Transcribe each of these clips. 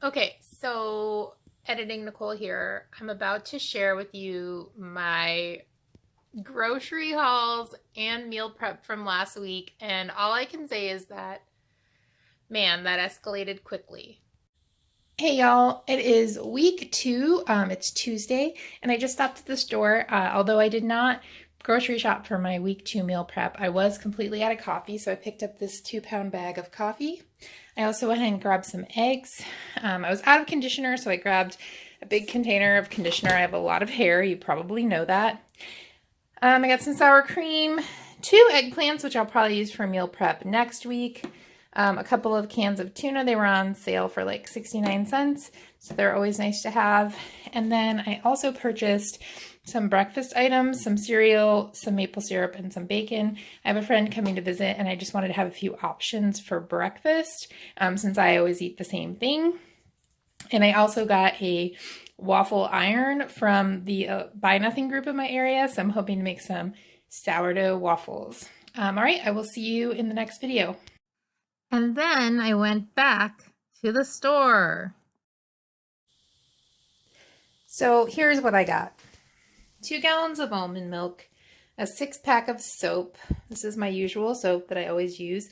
Okay, so editing Nicole here. I'm about to share with you my grocery hauls and meal prep from last week, and all I can say is that, man, that escalated quickly. Hey y'all, it is week 2. It's Tuesday, and I just stopped at the store. Although I did not grocery shop for my week 2 meal prep, I was completely out of coffee, so I picked up this 2-pound bag of coffee. I also went ahead and grabbed some eggs. I was out of conditioner, so I grabbed a big container of conditioner. I have a lot of hair, you probably know that. I got some sour cream, 2 eggplants, which I'll probably use for meal prep next week. A couple of cans of tuna. They were on sale for like 69 cents, so they're always nice to have. And then I also purchased some breakfast items, some cereal, some maple syrup, and some bacon. I have a friend coming to visit, and I just wanted to have a few options for breakfast since I always eat the same thing. And I also got a waffle iron from the Buy Nothing group in my area, so I'm hoping to make some sourdough waffles. All right, I will see you in the next video. And then I went back to the store. So here's what I got. 2 gallons of almond milk, a 6-pack of soap. This is my usual soap that I always use.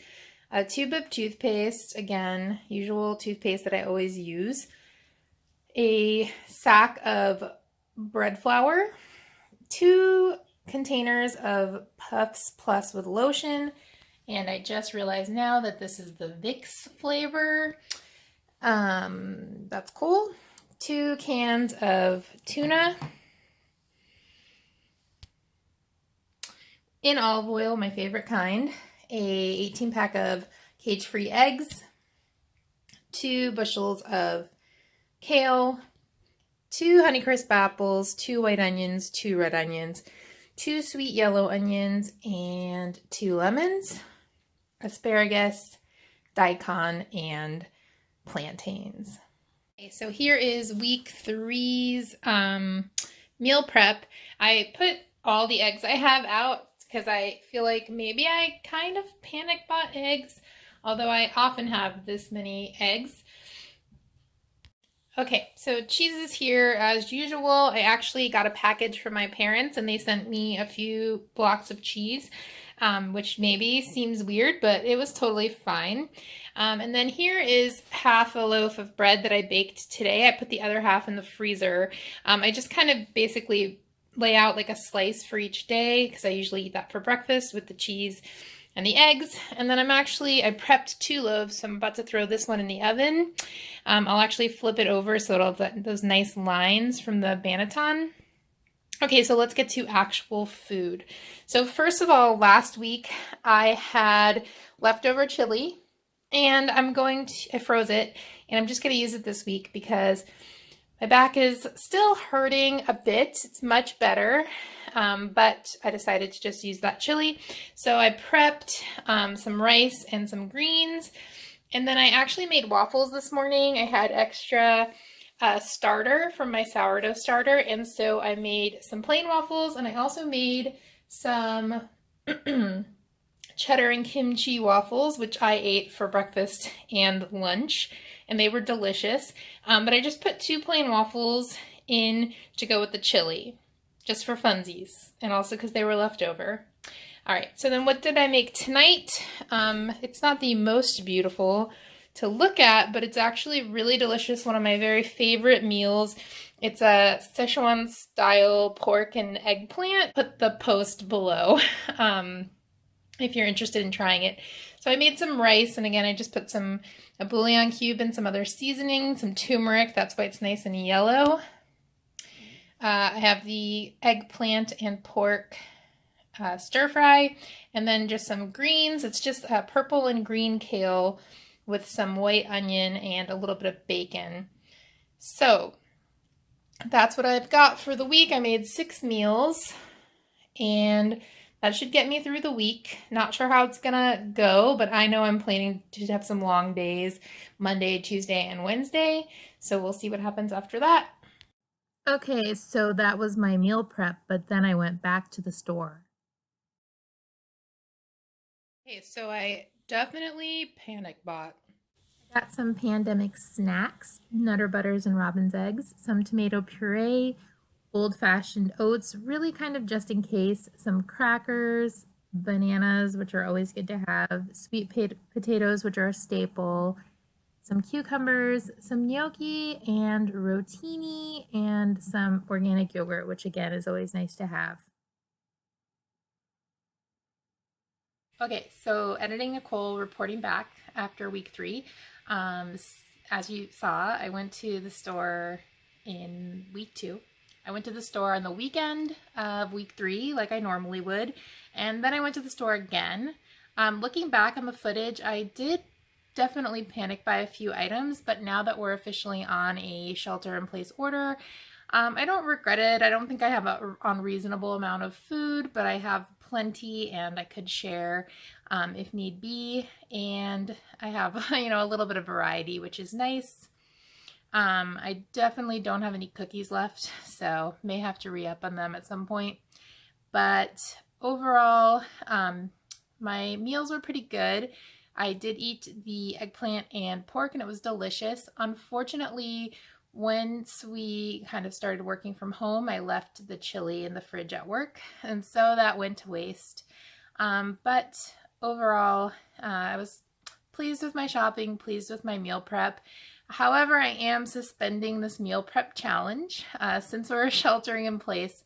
A tube of toothpaste, again, usual toothpaste that I always use. A sack of bread flour, 2 containers of Puffs Plus with lotion, and I just realized now that this is the Vicks flavor. That's cool. 2 cans of tuna in olive oil, my favorite kind. A 18-pack of cage-free eggs. 2 bushels of kale. 2 Honeycrisp apples. 2 white onions. 2 red onions. 2 sweet yellow onions. And 2 lemons. Asparagus, daikon, and plantains. Okay, so here is week 3's meal prep. I put all the eggs I have out because I feel like maybe I kind of panic bought eggs, although I often have this many eggs. Okay, so cheese is here as usual. I actually got a package from my parents and they sent me a few blocks of cheese, which maybe seems weird, but it was totally fine. And then here is half a loaf of bread that I baked today. I put the other half in the freezer. I just kind of basically lay out like a slice for each day because I usually eat that for breakfast with the cheese and the eggs. And then I prepped 2 loaves, so I'm about to throw this one in the oven. I'll actually flip it over so it'll have those nice lines from the banneton. Okay, so let's get to actual food. So first of all, last week I had leftover chili, and I froze it, and I'm just going to use it this week because my back is still hurting a bit. It's much better, but I decided to just use that chili. So I prepped some rice and some greens, and then I actually made waffles this morning. I had extra starter from my sourdough starter, and so I made some plain waffles, and I also made some cheddar and kimchi waffles, which I ate for breakfast and lunch, and they were delicious. But I just put 2 plain waffles in to go with the chili, just for funsies, and also because they were left over. All right, so then what did I make tonight? It's not the most beautiful to look at, but it's actually really delicious. One of my very favorite meals. It's a Szechuan style pork and eggplant. Put the post below if you're interested in trying it. So I made some rice, and again, I just put a bouillon cube and some other seasoning, some turmeric. That's why it's nice and yellow. I have the eggplant and pork stir fry, and then just some greens. It's just purple and green kale with some white onion and a little bit of bacon. So that's what I've got for the week. I made 6 meals, and that should get me through the week. Not sure how it's gonna go, but I know I'm planning to have some long days, Monday, Tuesday, and Wednesday. So we'll see what happens after that. Okay, so that was my meal prep, but then I went back to the store. Okay, so I definitely panic bought Got some pandemic snacks, Nutter Butters and Robin's eggs, some tomato puree, old-fashioned oats, really kind of just in case, some crackers, bananas, which are always good to have, sweet potatoes, which are a staple, some cucumbers, some gnocchi and rotini, and some organic yogurt, which again is always nice to have. Okay, so editing Nicole reporting back after week 3. As you saw, I went to the store in week 2. I went to the store on the weekend of week 3, like I normally would, and then I went to the store again. Looking back on the footage, I did definitely panic buy a few items, but now that we're officially on a shelter-in-place order, I don't regret it. I don't think I have an unreasonable amount of food, but I have plenty and I could share if need be. And I have, a little bit of variety, which is nice. I definitely don't have any cookies left, so may have to re-up on them at some point. But overall, my meals were pretty good. I did eat the eggplant and pork and it was delicious. Unfortunately, once we kind of started working from home, I left the chili in the fridge at work, and so that went to waste. But overall, I was pleased with my shopping, pleased with my meal prep. However, I am suspending this meal prep challenge since we're sheltering in place.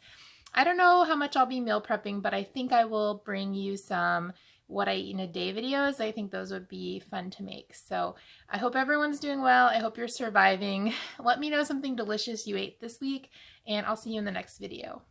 I don't know how much I'll be meal prepping, but I think I will bring you some what I eat in a day videos. I think those would be fun to make. So I hope everyone's doing well. I hope you're surviving. Let me know something delicious you ate this week, and I'll see you in the next video.